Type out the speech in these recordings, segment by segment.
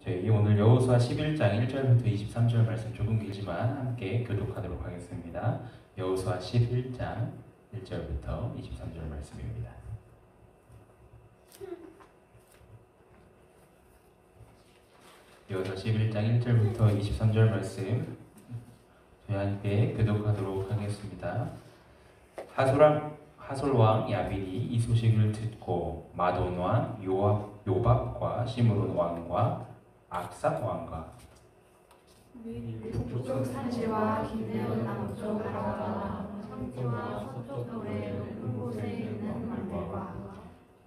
저희 오늘 여호수아 11장 1절부터 23절 말씀 조금 길지만 함께 교독하도록 하겠습니다. 여호수아 11장 1절부터 23절 말씀입니다. 여호수아 11장 1절부터 23절 말씀 저희 함께 교독하도록 하겠습니다. 하솔왕 야빈이 이 소식을 듣고 마돈 왕 요밥과 시므론 왕과 악삭 왕과 북쪽 산지와 기네온 남쪽 아라바와 성지와 서쪽 의 높은 곳에 있는 왕들과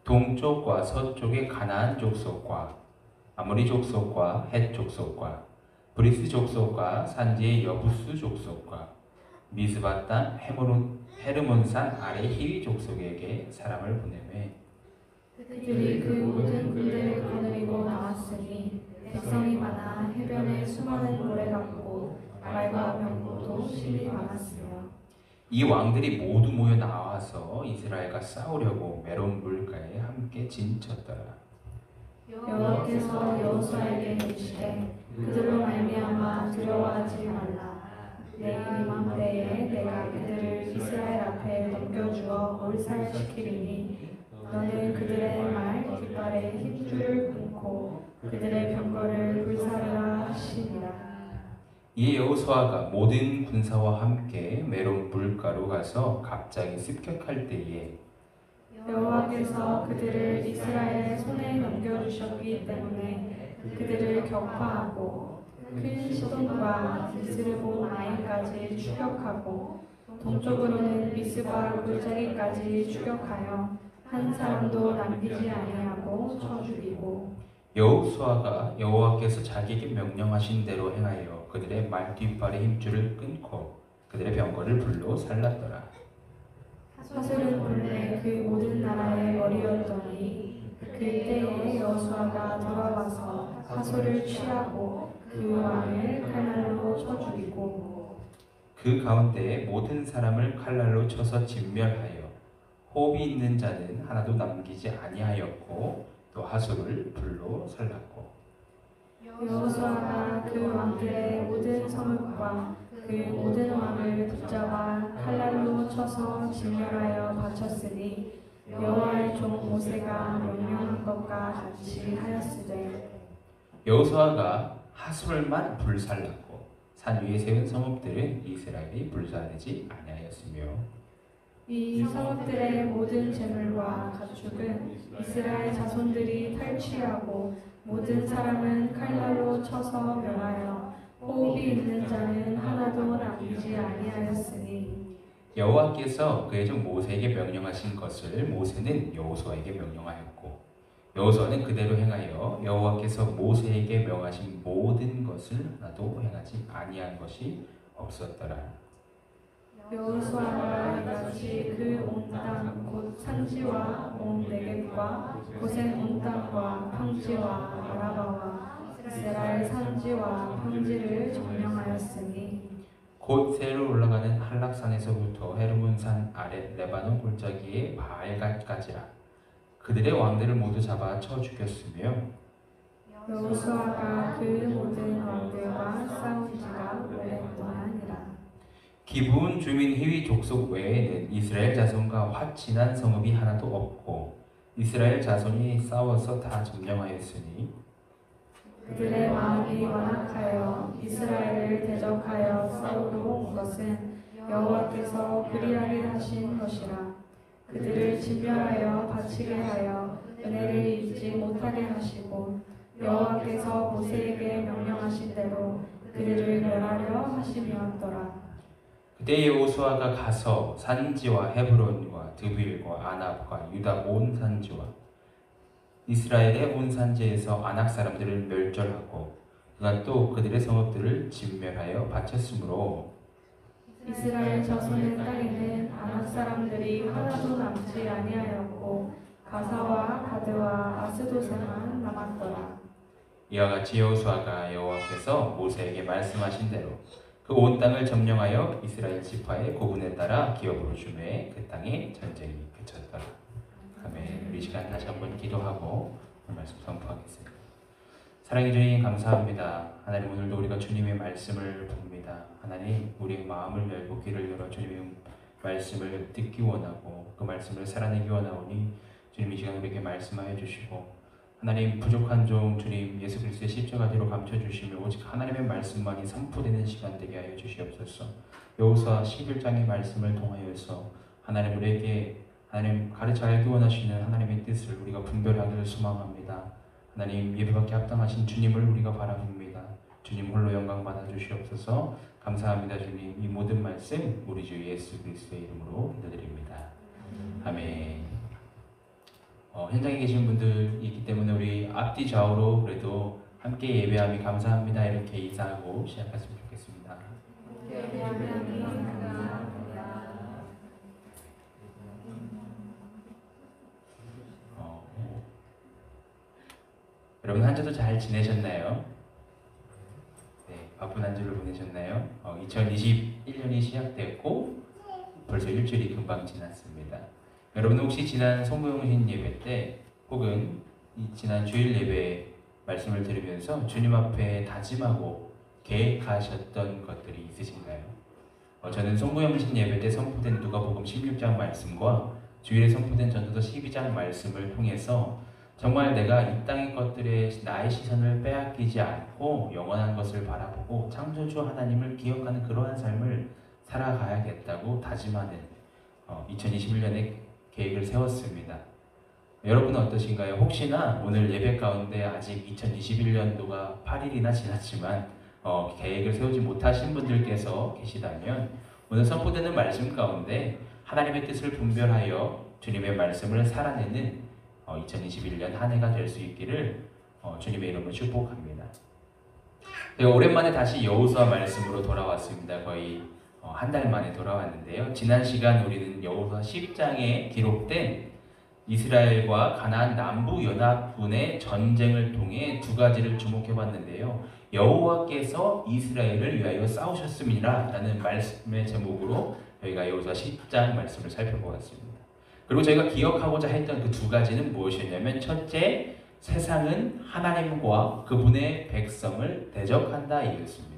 동쪽과 서쪽의 가나안 족속과 아모리 족속과 헷 족속과 브리스 족속과 산지의 여부스 족속과 미스바 땅 헤르몬산 아래 히위 족속에게 사람을 보내매 그들이 그 모든 굴들을 거느리고 나왔으니 백성이 많아 해변에 수많은 모래 같고 말과 병고도 심히 많았으며 이 왕들이 모두 모여 나와서 이스라엘과 싸우려고 메론 물가에 함께 진쳤더라. 여호와께서 여호수아에게 이르시되 그들로 말미암아 두려워하지 말라. 내일 이맘때에 내가 그들을 이스라엘 앞에 넘겨주어 몰살시키리니 너는 그들의 말 깃발에 힘줄을 끊고 그들의 병거를 불사르라 하시니라. 이 여호수아가 모든 군사와 함께 메론 물가로 가서 갑자기 습격할 때에 여호와께서 그들을 이스라엘의 손에 넘겨주셨기 때문에 그들을 격파하고 큰 시돈과 미스르본 아인까지 추격하고 동쪽으로는 미스바 골짜기까지 추격하여 한 사람도 남기지 아니하고 쳐 죽이고 여호수아가 여호와께서 자기에게 명령하신 대로 행하여 그들의 말 뒷발의 힘줄을 끊고 그들의 병거를 불로 살랐더라. 하솔은 본래 그 모든 나라의 머리였더니 그때에 여호수아가 돌아와서 하솔을 취하고 그 왕을 칼날로 쳐 죽이고 그 가운데 모든 사람을 칼날로 쳐서 진멸하여 호흡이 있는 자는 하나도 남기지 아니하였고 또 하솔을 불로 살랐고 여호수아가 그 왕들의 모든 성읍과 그 모든 왕을 붙잡아 칼날로 쳐서 진멸하여 바쳤으니 여호와의 종 모세가 명령한 것과 같이 하였으되 여호수아가 하솔만 불살랐고 산 위에 세운 성읍들은 이스라엘이 불사되지 아니하였으며 이 성읍들의 모든 재물과 가축은 이스라엘 자손들이 탈취하고 모든 사람은 칼날로 쳐서 멸하여 호흡이 있는 자는 하나도 남기지 아니하였으니 여호와께서 그의 종 모세에게 명령하신 것을 모세는 여호수아에게 명령하였고 여호수아는 그대로 행하여 여호와께서 모세에게 명하신 모든 것을 하나도 행하지 아니한 것이 없었더라. 여호수아가 이같이 그 온 땅 곧 산지와 온 네겝과 고센 온 땅과 평지와 아라바와 이스라엘 산지와 평지를 점령하였으니 곧 새로 올라가는 한락산에서부터 헤르몬산 아래 레바논 골짜기의 바알갓까지라. 그들의 왕들을 모두 잡아 쳐 죽였으며 여호수아가 그 모든 왕들과 싸운 지가 오랫동안이라. 기브온 주민 히위 족속 외에는 이스라엘 자손과 화친한 성읍이 하나도 없고 이스라엘 자손이 싸워서 다 점령하였으니 그들의 마음이 완악하여 이스라엘을 대적하여 싸우러 온 것은 여호와께서 그리하게 하신 것이라. 그들을 진멸하여 바치게 하여 은혜를 잊지 못하게 하시고 여호와께서 모세에게 명령하신 대로 그들을 멸하려 하심이었더라. 그때 여호수아가 가서 산지와 헤브론과 드빌과 아납과 유다 온 산지와 이스라엘의 온 산지에서 아낙 사람들을 멸절하고 그가 또 그들의 성읍들을 진멸하여 바쳤으므로 이스라엘 자손의 땅에는 아낙 사람들이 하나도 남지 아니하였고 가사와 가드와 아스도세만 남았더라. 이와 같이 여호수아가 여호와께서 모세에게 말씀하신 대로 그 온 땅을 점령하여 이스라엘 지파의 고분에 따라 기업으로 주매 그 땅에 전쟁이 그쳤더라. 아멘. 우리 시간 다시 한번 기도하고 말씀 선포하겠습니다. 사랑해 주님 감사합니다. 하나님 오늘도 우리가 주님의 말씀을 봅니다. 하나님 우리의 마음을 열고 귀를 열어 주님의 말씀을 듣기 원하고 그 말씀을 살아내기 원하오니 주님 이 시간 우리에게 말씀하여 주시고 하나님 부족한 종 주님 예수 그리스도의 십자가 뒤로 감춰주시며 오직 하나님의 말씀만이 선포되는 시간 되게 하여 주시옵소서. 여호수아 11장의 말씀을 통하여서 하나님 우리에게 하나님 가르쳐 알기 원하시는 하나님의 뜻을 우리가 분별하기를 소망합니다. 하나님 예배받기 합당하신 주님을 우리가 바라봅니다. 주님 홀로 영광 받아 주시옵소서. 감사합니다. 주님 이 모든 말씀 우리 주 예수 그리스도의 이름으로 기도드립니다. 아멘. 현장에 계신 분들 있기 때문에 우리 앞뒤 좌우로 그래도 함께 예배함이 감사합니다 이렇게 인사하고 시작했으면 좋겠습니다. 여러분 한 주도 잘 지내셨나요? 네, 바쁜 한 주를 보내셨나요? 2021년이 시작됐고 벌써 일주일이 금방 지났습니다. 여러분 혹시 지난 송구영신 예배 때 혹은 지난 주일 예배 말씀을 들으면서 주님 앞에 다짐하고 계획하셨던 것들이 있으신가요? 저는 송구영신 예배 때 선포된 누가복음 16장 말씀과 주일에 선포된 전도서 12장 말씀을 통해서 정말 내가 이 땅의 것들에 나의 시선을 빼앗기지 않고 영원한 것을 바라보고 창조주 하나님을 기억하는 그러한 삶을 살아가야겠다고 다짐하는 2021년에 계획을 세웠습니다. 여러분은 어떠신가요? 혹시나 오늘 예배 가운데 아직 2021년도가 8일이나 지났지만 계획을 세우지 못하신 분들께서 계시다면 오늘 선포되는 말씀 가운데 하나님의 뜻을 분별하여 주님의 말씀을 살아내는 2021년 한 해가 될 수 있기를 주님의 이름으로 축복합니다. 제가 오랜만에 다시 여호수아 말씀으로 돌아왔습니다. 거의 한 달 만에 돌아왔는데요. 지난 시간 우리는 여호수아 10장에 기록된 이스라엘과 가나안 남부 연합군의 전쟁을 통해 두 가지를 주목해 봤는데요. 여호와께서 이스라엘을 위하여 싸우셨습니다 라는 말씀의 제목으로 저희가 여호수아 10장 말씀을 살펴보았습니다. 그리고 저희가 기억하고자 했던 그 두 가지는 무엇이었냐면 첫째, 세상은 하나님과 그분의 백성을 대적한다 이랬습니다.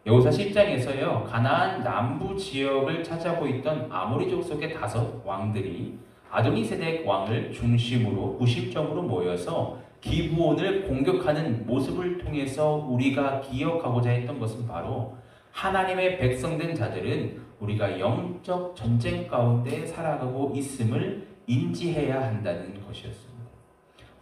여호수아 10장에서요 가나안 남부 지역을 차지하고 있던 아모리족 속의 5 왕들이 아도니세덱 왕을 중심으로 구심점으로 모여서 기브온을 공격하는 모습을 통해서 우리가 기억하고자 했던 것은 바로 하나님의 백성된 자들은 우리가 영적 전쟁 가운데 살아가고 있음을 인지해야 한다는 것이었습니다.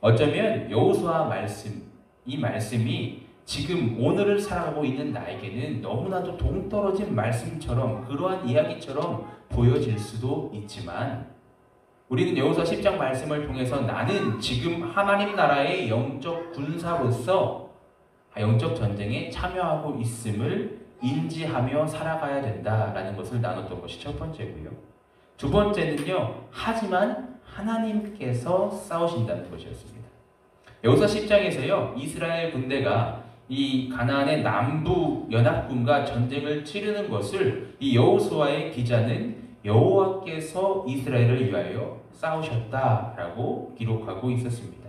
어쩌면 여호수아 말씀, 이 말씀이 지금 오늘을 살아가고 있는 나에게는 너무나도 동떨어진 말씀처럼 그러한 이야기처럼 보여질 수도 있지만 우리는 여호수아 10장 말씀을 통해서 나는 지금 하나님 나라의 영적 군사로서 영적 전쟁에 참여하고 있음을 인지하며 살아가야 된다라는 것을 나눴던 것이 첫 번째고요. 두 번째는요. 하지만 하나님께서 싸우신다는 것이었습니다. 여호수아 10장에서요. 이스라엘 군대가 이 가나안의 남부 연합군과 전쟁을 치르는 것을 이 여호수아의 기자는 여호와께서 이스라엘을 위하여 싸우셨다라고 기록하고 있었습니다.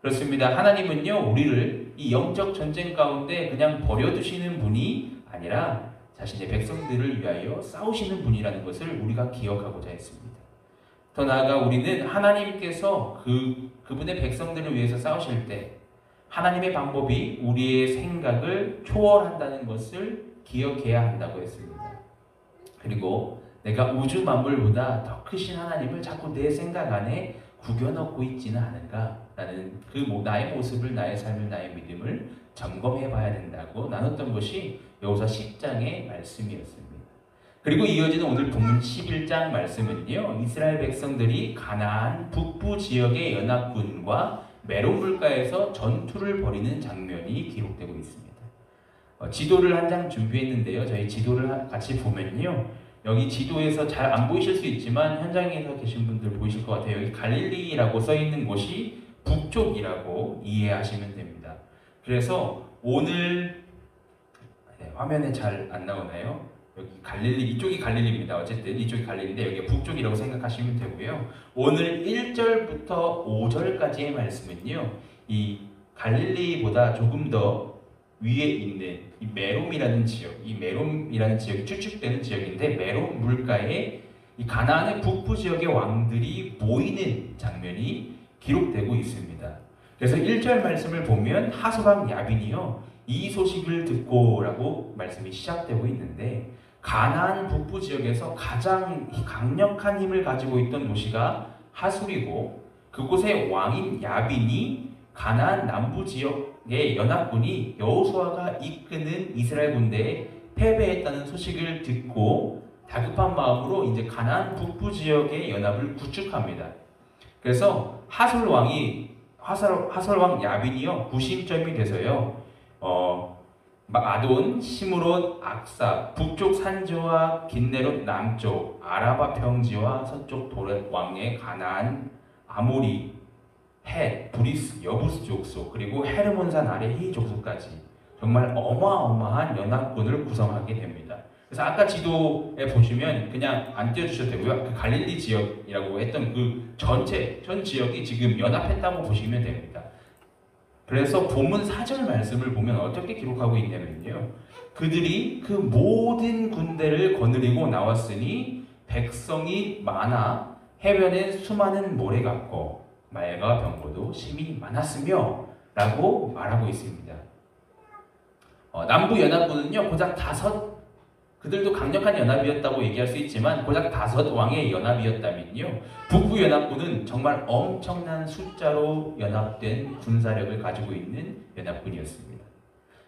그렇습니다. 하나님은요 우리를 이 영적 전쟁 가운데 그냥 버려두시는 분이 아니라 자신의 백성들을 위하여 싸우시는 분이라는 것을 우리가 기억하고자 했습니다. 더 나아가 우리는 하나님께서 그분의 백성들을 위해서 싸우실 때 하나님의 방법이 우리의 생각을 초월한다는 것을 기억해야 한다고 했습니다. 그리고 내가 우주 만물보다 더 크신 하나님을 자꾸 내 생각 안에 구겨넣고 있지는 않은가라는 나의 모습을, 나의 삶을, 나의 믿음을 점검해 봐야 된다고 나눴던 것이 여호수아 10장의 말씀이었습니다. 그리고 이어지는 오늘 본문 11장 말씀은요. 이스라엘 백성들이 가나안 북부 지역의 연합군과 메론 물가에서 전투를 벌이는 장면이 기록되고 있습니다. 지도를 한 장 준비했는데요. 저희 지도를 같이 보면요. 여기 지도에서 잘 안 보이실 수 있지만 현장에서 계신 분들 보이실 것 같아요. 여기 갈릴리라고 써 있는 곳이 북쪽이라고 이해하시면 됩니다. 그래서 오늘 화면에 잘 안 나오나요? 여기 갈릴리, 이쪽이 갈릴리입니다. 어쨌든 이쪽이 갈릴리인데 여기 북쪽이라고 생각하시면 되고요. 오늘 1절부터 5절까지의 말씀은요. 이 갈릴리보다 조금 더 위에 있는 이 메롬이라는 지역, 이 메롬이라는 지역이 추측되는 지역인데 메롬 물가에 이 가나안의 북부 지역의 왕들이 모이는 장면이 기록되고 있습니다. 그래서 1절 말씀을 보면 하솔왕 야빈이요 이 소식을 듣고라고 말씀이 시작되고 있는데 가나안 북부 지역에서 가장 강력한 힘을 가지고 있던 도시가 하솔이고 그곳의 왕인 야빈이 가나안 남부 지역의 연합군이 여호수아가 이끄는 이스라엘 군대에 패배했다는 소식을 듣고 다급한 마음으로 이제 가나안 북부 지역의 연합을 구축합니다. 그래서 하솔 왕 야빈이요 구심점이 돼서요. 아돈, 시므론, 악사, 북쪽 산지와 긴네롯 남쪽, 아라바 평지와 서쪽 도렛 왕의 가나안, 아모리, 헷, 브리스, 여부스 족속, 그리고 헤르몬산 아래 히 족속까지 정말 어마어마한 연합군을 구성하게 됩니다. 그래서 아까 지도에 보시면 그냥 안 띄워주셔도 되고요. 그 갈릴리 지역이라고 했던 그 전 지역이 지금 연합했다고 보시면 됩니다. 그래서 본문 4절 말씀을 보면 어떻게 기록하고 있냐면요. 그들이 그 모든 군대를 거느리고 나왔으니 백성이 많아 해변에 수많은 모래 같고 말과 병거도 심히 많았으며 라고 말하고 있습니다. 남부 연합군은요 고작 그들도 강력한 연합이었다고 얘기할 수 있지만 고작 5 왕의 연합이었다면요 북부 연합군은 정말 엄청난 숫자로 연합된 군사력을 가지고 있는 연합군이었습니다.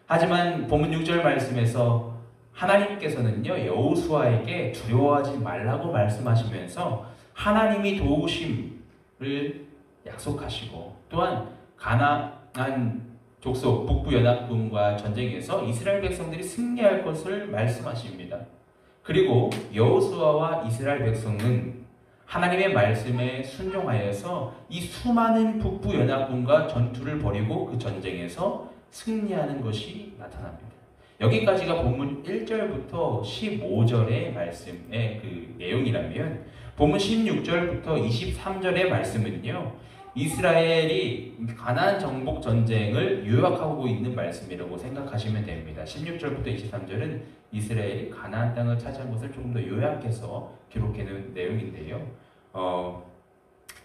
하지만 본문 6절 말씀에서 하나님께서는요 여호수아에게 두려워하지 말라고 말씀하시면서 하나님이 도우심을 약속하시고 또한 가나안 족속 북부 연합군과 전쟁에서 이스라엘 백성들이 승리할 것을 말씀하십니다. 그리고 여호수아와 이스라엘 백성은 하나님의 말씀에 순종하여서 이 수많은 북부 연합군과 전투를 벌이고 그 전쟁에서 승리하는 것이 나타납니다. 여기까지가 본문 1절부터 15절의 말씀의 그 내용이라면 본문 16절부터 23절의 말씀은요. 이스라엘이 가나안 정복 전쟁을 요약하고 있는 말씀이라고 생각하시면 됩니다. 16절부터 23절은 이스라엘이 가나안 땅을 차지한 것을 조금 더 요약해서 기록해놓은 내용인데요.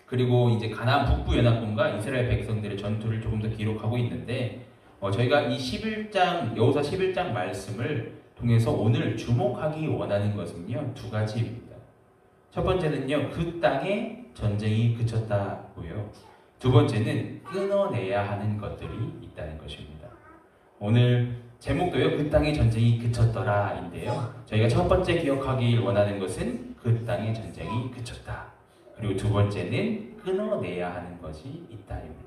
그리고 이제 가나안 북부 연합군과 이스라엘 백성들의 전투를 조금 더 기록하고 있는데 저희가 이 11장 여호수아 11장 말씀을 통해서 오늘 주목하기 원하는 것은요 2가지입니다. 첫 번째는요 그 땅에 전쟁이 그쳤다고요. 두 번째는 끊어내야 하는 것들이 있다는 것입니다. 오늘 제목도요 그 땅의 전쟁이 그쳤더라인데요. 저희가 첫 번째 기억하길 원하는 것은 그 땅의 전쟁이 그쳤다. 그리고 두 번째는 끊어내야 하는 것이 있다입니다.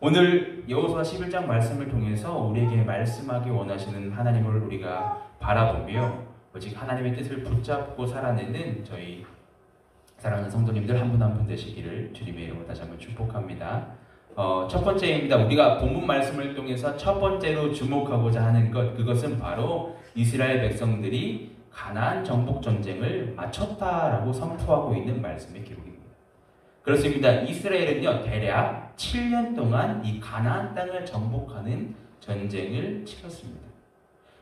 오늘 여호수아 11장 말씀을 통해서 우리에게 말씀하기 원하시는 하나님을 우리가 바라보며 오직 하나님의 뜻을 붙잡고 살아내는 저희 사랑하는 성도님들 한 분 한 분 되시기를 주님의 이름으로 다시 한번 축복합니다. 첫 번째입니다. 우리가 본문 말씀을 통해서 첫 번째로 주목하고자 하는 것, 그것은 바로 이스라엘 백성들이 가나안 정복 전쟁을 마쳤다라고 선포하고 있는 말씀의 기록입니다. 그렇습니다. 이스라엘은요 대략 7년 동안 이 가나안 땅을 정복하는 전쟁을 치렀습니다.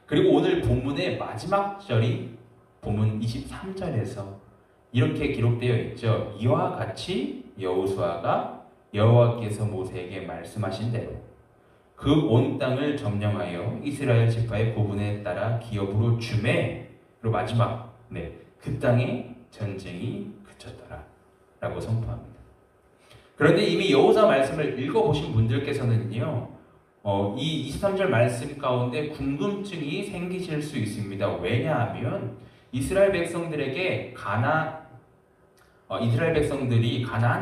그리고 오늘 본문의 마지막 절이 본문 23절에서 이렇게 기록되어 있죠. 이와 같이 여호수아가 여호와께서 모세에게 말씀하신 대로 그 온 땅을 점령하여 이스라엘 지파의 구분에 따라 기업으로 주매. 그리고 마지막 그 땅에 전쟁이 그쳤더라 라고 선포합니다. 그런데 이미 여호수아 말씀을 읽어보신 분들께서는요 이 23절 말씀 가운데 궁금증이 생기실 수 있습니다. 왜냐하면 이스라엘 백성들이 가나안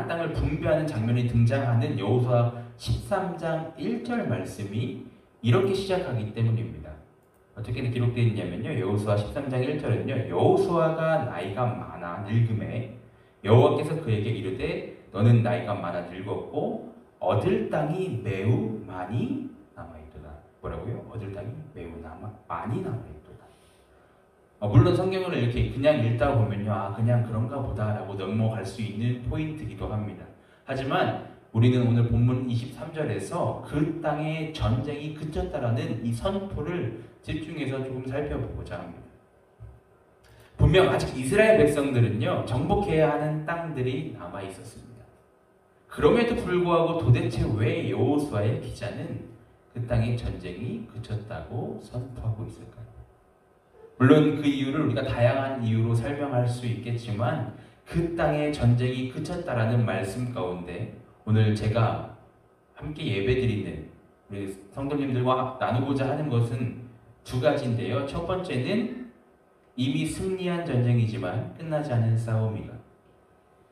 땅을 분배하는 장면이 등장하는 여호수아 13장 1절 말씀이 이렇게 시작하기 때문입니다. 어떻게 기록되어 있냐면요. 여호수아 13장 1절은요. 여호수아가 나이가 많아 늙음에 여호와께서 그에게 이르되 너는 나이가 많아 늙었고 얻을 땅이 매우 많이 남아있도다. 뭐라고요? 얻을 땅이 매우 많이 남아있도다. 물론 성경을 이렇게 그냥 읽다 보면요, 그냥 그런가 보다라고 넘어갈 수 있는 포인트이기도 합니다. 하지만 우리는 오늘 본문 23절에서 그 땅의 전쟁이 그쳤다라는 이 선포를 집중해서 조금 살펴보고자 합니다. 분명 아직 이스라엘 백성들은요, 정복해야 하는 땅들이 남아 있었습니다. 그럼에도 불구하고 도대체 왜 여호수아의 기자는 그 땅의 전쟁이 그쳤다고 선포하고 있을까요? 물론 그 이유를 우리가 다양한 이유로 설명할 수 있겠지만 그 땅의 전쟁이 그쳤다라는 말씀 가운데 오늘 제가 함께 예배드리는 우리 성도님들과 나누고자 하는 것은 두 가지인데요. 첫 번째는 이미 승리한 전쟁이지만 끝나지 않은 싸움이다.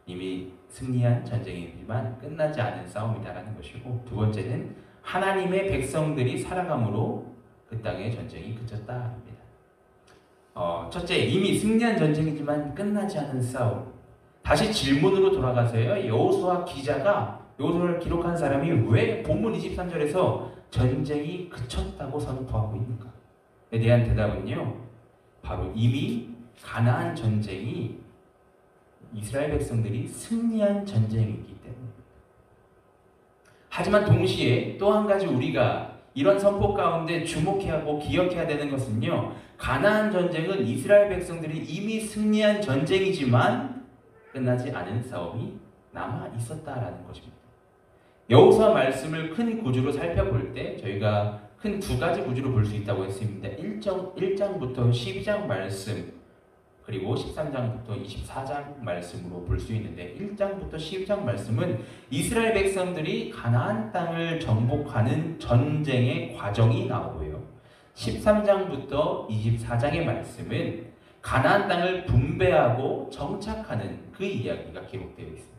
이미 승리한 전쟁이지만 끝나지 않은 싸움이다라는 것이고, 두 번째는 하나님의 백성들이 살아감으로 그 땅의 전쟁이 그쳤다입니다. 첫째, 이미 승리한 전쟁이지만 끝나지 않은 싸움. 다시 질문으로 돌아가서요, 여호수아 기자가, 여호수아를 기록한 사람이 왜 본문 23절에서 전쟁이 그쳤다고 선포하고 있는가에 대한 대답은요, 바로 이미 가나안 전쟁이 이스라엘 백성들이 승리한 전쟁이기 때문입니다. 하지만 동시에 또 한 가지 우리가 이런 선포 가운데 주목해야 하고 기억해야 되는 것은요, 가나안 전쟁은 이스라엘 백성들이 이미 승리한 전쟁이지만 끝나지 않은 싸움이 남아 있었다라는 것입니다. 여호수아 말씀을 큰 구조로 살펴볼 때 저희가 큰 두 가지 구조로 볼 수 있다고 했습니다. 1장부터 12장 말씀, 그리고 13장부터 24장 말씀으로 볼 수 있는데, 1장부터 12장 말씀은 이스라엘 백성들이 가나안 땅을 정복하는 전쟁의 과정이 나오고요, 13장부터 24장의 말씀은 가나안 땅을 분배하고 정착하는 그 이야기가 기록되어 있습니다.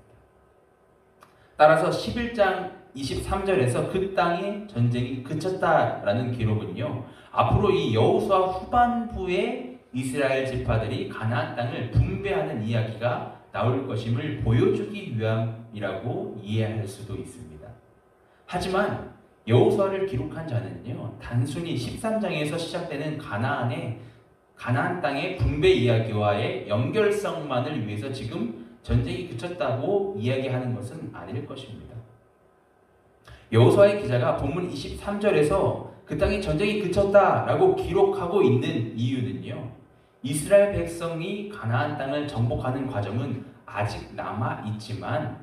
따라서 11장 23절에서 그 땅의 전쟁이 그쳤다라는 기록은요, 앞으로 이 여호수아 후반부에 이스라엘 지파들이 가나안 땅을 분배하는 이야기가 나올 것임을 보여주기 위함이라고 이해할 수도 있습니다. 하지만 여호수아를 기록한 자는요, 단순히 13장에서 시작되는 가나안 땅의 분배 이야기와의 연결성만을 위해서 지금 전쟁이 그쳤다고 이야기하는 것은 아닐 것입니다. 여호수아의 기자가 본문 23절에서 그 땅의 전쟁이 그쳤다라고 기록하고 있는 이유는요, 이스라엘 백성이 가나안 땅을 정복하는 과정은 아직 남아 있지만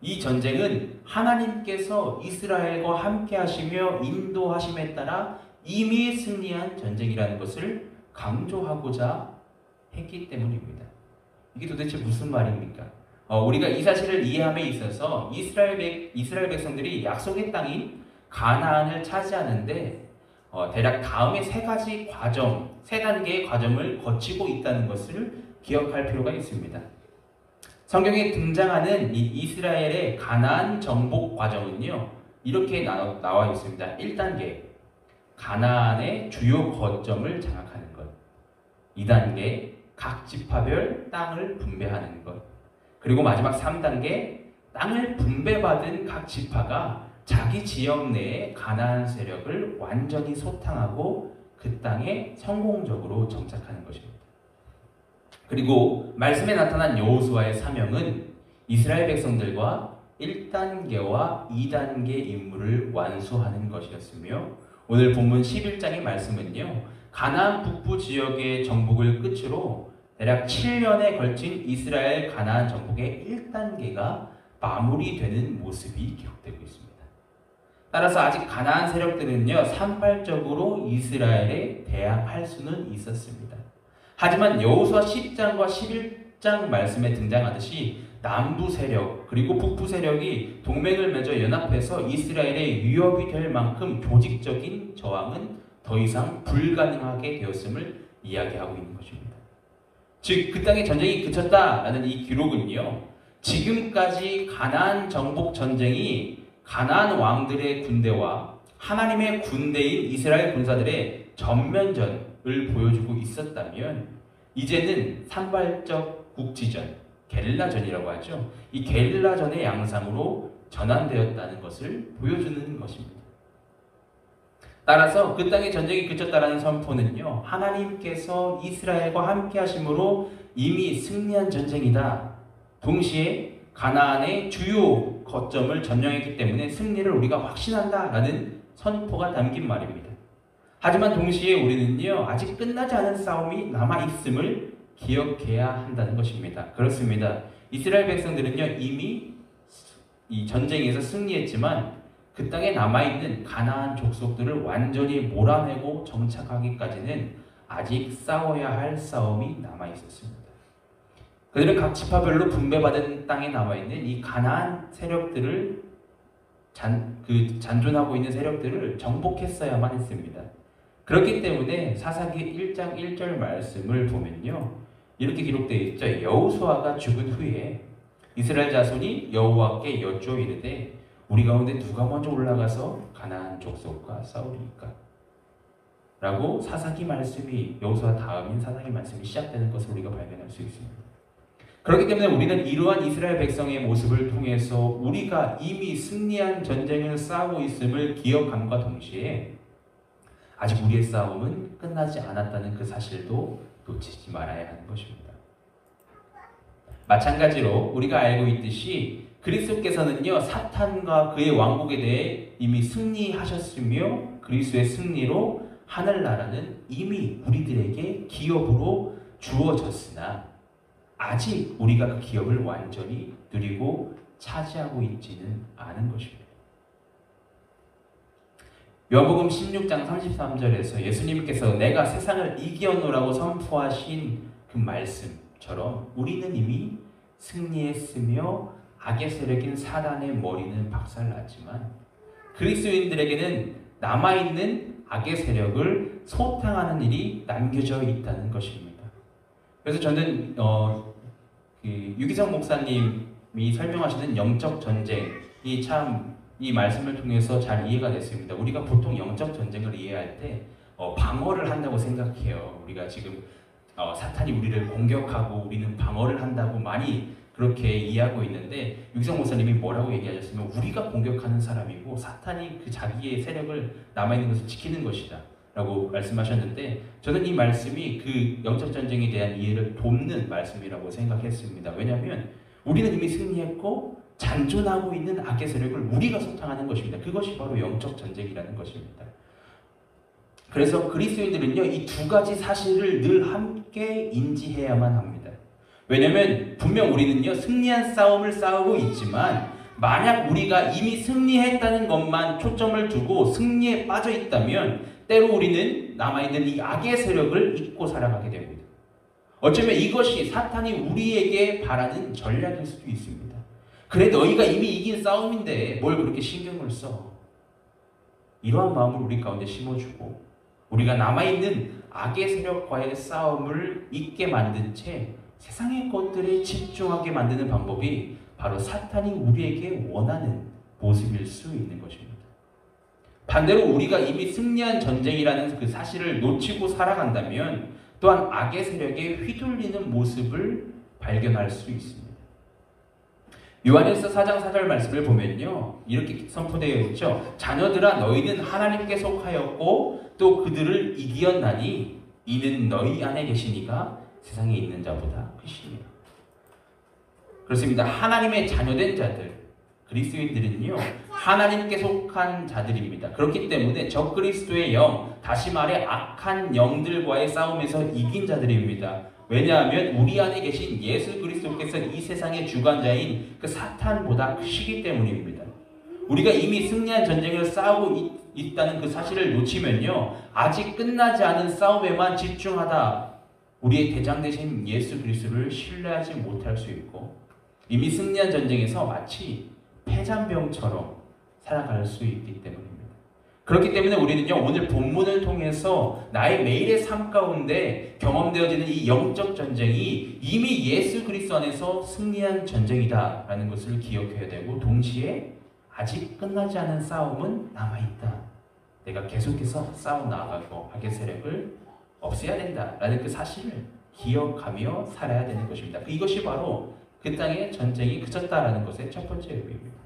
이 전쟁은 하나님께서 이스라엘과 함께 하시며 인도하심에 따라 이미 승리한 전쟁이라는 것을 강조하고자 했기 때문입니다. 이게 도대체 무슨 말입니까? 우리가 이 사실을 이해함에 있어서 이스라엘 백성들이 약속의 땅인 가나안을 차지하는데 대략 다음의 세 단계의 과정을 거치고 있다는 것을 기억할 필요가 있습니다. 성경에 등장하는 이 이스라엘의 가나안 정복 과정은요, 이렇게 나와 있습니다. 1단계, 가나안의 주요 거점을 장악하는 것. 2단계, 각 지파별 땅을 분배하는 것. 그리고 마지막 3단계, 땅을 분배받은 각 지파가 자기 지역 내에 가나안 세력을 완전히 소탕하고 그 땅에 성공적으로 정착하는 것입니다. 그리고 말씀에 나타난 여호수아의 사명은 이스라엘 백성들과 1단계와 2단계 임무를 완수하는 것이었으며, 오늘 본문 11장의 말씀은요, 가나안 북부 지역의 정복을 끝으로 대략 7년에 걸친 이스라엘 가나안 정복의 1단계가 마무리되는 모습이 기록되고 있습니다. 따라서 아직 가나안 세력들은요, 산발적으로 이스라엘에 대항할 수는 있었습니다. 하지만 여호수아 10장과 11장 말씀에 등장하듯이 남부 세력 그리고 북부 세력이 동맹을 맺어 연합해서 이스라엘의 위협이 될 만큼 조직적인 저항은 더 이상 불가능하게 되었음을 이야기하고 있는 것입니다. 즉, 그 땅의 전쟁이 그쳤다라는 이 기록은요, 지금까지 가나안 정복 전쟁이 가나안 왕들의 군대와 하나님의 군대인 이스라엘 군사들의 전면전을 보여주고 있었다면, 이제는 산발적 국지전, 게릴라전이라고 하죠. 이 게릴라전의 양상으로 전환되었다는 것을 보여주는 것입니다. 따라서 그 땅의 전쟁이 그쳤다라는 선포는요, 하나님께서 이스라엘과 함께 하심으로 이미 승리한 전쟁이다. 동시에 가나안의 주요 거점을 점령했기 때문에 승리를 우리가 확신한다라는 선포가 담긴 말입니다. 하지만 동시에 우리는요, 아직 끝나지 않은 싸움이 남아있음을 기억해야 한다는 것입니다. 그렇습니다. 이스라엘 백성들은요, 이미 이 전쟁에서 승리했지만 그 땅에 남아있는 가나안 족속들을 완전히 몰아내고 정착하기까지는 아직 싸워야 할 싸움이 남아있었습니다. 그들은 각 지파별로 분배받은 땅에 남아있는 이 가나안 세력들을 잔존하고 있는 세력들을 정복했어야만 했습니다. 그렇기 때문에 사사기 1장 1절 말씀을 보면요, 이렇게 기록되어 있죠. 여호수아가 죽은 후에 이스라엘 자손이 여호와께 여쭈어 이르되 우리 가운데 누가 먼저 올라가서 가나안 족속과 싸우리까? 라고 사사기 말씀이, 여호수아 다음인 사사기 말씀이 시작되는 것을 우리가 발견할 수 있습니다. 그렇기 때문에 우리는 이러한 이스라엘 백성의 모습을 통해서 우리가 이미 승리한 전쟁을 싸우고 있음을 기억함과 동시에 아직 우리의 싸움은 끝나지 않았다는 그 사실도 놓치지 말아야 하는 것입니다. 마찬가지로 우리가 알고 있듯이 그리스도께서는요, 사탄과 그의 왕국에 대해 이미 승리하셨으며 그리스도의 승리로 하늘나라는 이미 우리들에게 기업으로 주어졌으나 아직 우리가 그 기업을 완전히 누리고 차지하고 있지는 않은 것입니다. 요한복음 16장 33절에서 예수님께서 내가 세상을 이기었노라고 선포하신 그 말씀처럼 우리는 이미 승리했으며 악의 세력인 사단의 머리는 박살났지만 그리스도인들에게는 남아있는 악의 세력을 소탕하는 일이 남겨져 있다는 것입니다. 그래서 저는 유기성 목사님이 설명하시는 영적 전쟁이 참 이 말씀을 통해서 잘 이해가 됐습니다. 우리가 보통 영적 전쟁을 이해할 때 방어를 한다고 생각해요. 우리가 지금 사탄이 우리를 공격하고 우리는 방어를 한다고 많이 그렇게 이해하고 있는데, 유기성 목사님이 뭐라고 얘기하셨으면 우리가 공격하는 사람이고 사탄이 그 자기의 세력을 남아있는 것을 지키는 것이다 라고 말씀하셨는데, 저는 이 말씀이 그 영적 전쟁에 대한 이해를 돕는 말씀이라고 생각했습니다. 왜냐하면 우리는 이미 승리했고 잔존하고 있는 악의 세력을 우리가 소탕하는 것입니다. 그것이 바로 영적 전쟁이라는 것입니다. 그래서 그리스도인들은요, 이 두 가지 사실을 늘 함께 인지해야만 합니다. 왜냐하면 분명 우리는요, 승리한 싸움을 싸우고 있지만 만약 우리가 이미 승리했다는 것만 초점을 두고 승리에 빠져 있다면 때로 우리는 남아있는 이 악의 세력을 잊고 살아가게 됩니다. 어쩌면 이것이 사탄이 우리에게 바라는 전략일 수도 있습니다. 그래, 너희가 이미 이긴 싸움인데 뭘 그렇게 신경을 써? 이러한 마음을 우리 가운데 심어주고 우리가 남아있는 악의 세력과의 싸움을 잊게 만든 채 세상의 것들에 집중하게 만드는 방법이 바로 사탄이 우리에게 원하는 모습일 수 있는 것입니다. 반대로 우리가 이미 승리한 전쟁이라는 그 사실을 놓치고 살아간다면 또한 악의 세력에 휘둘리는 모습을 발견할 수 있습니다. 요한일서 4장 4절 말씀을 보면요, 이렇게 선포되어 있죠. 자녀들아, 너희는 하나님께 속하였고 또 그들을 이기었나니 이는 너희 안에 계시니가 세상에 있는 자보다 크시니라. 그렇습니다. 하나님의 자녀된 자들, 그리스도인들은요, 하나님께 속한 자들입니다. 그렇기 때문에 적그리스도의 영, 다시 말해 악한 영들과의 싸움에서 이긴 자들입니다. 왜냐하면 우리 안에 계신 예수 그리스도께서 이 세상의 주관자인 그 사탄보다 크시기 때문입니다. 우리가 이미 승리한 전쟁을 싸우고 있다는 그 사실을 놓치면요, 아직 끝나지 않은 싸움에만 집중하다 우리의 대장 되신 예수 그리스도를 신뢰하지 못할 수 있고 이미 승리한 전쟁에서 마치 폐잔병처럼 살아갈 수 있기 때문입니다. 그렇기 때문에 우리는요, 오늘 본문을 통해서 나의 매일의 삶 가운데 경험되어지는 이 영적 전쟁이 이미 예수 그리스도 안에서 승리한 전쟁이다 라는 것을 기억해야 되고, 동시에 아직 끝나지 않은 싸움은 남아있다. 내가 계속해서 싸워나가고 악의 세력을 없애야 된다 라는 그 사실을 기억하며 살아야 되는 것입니다. 이것이 바로 그 땅의 전쟁이 그쳤다라는 것의 첫 번째 의미입니다.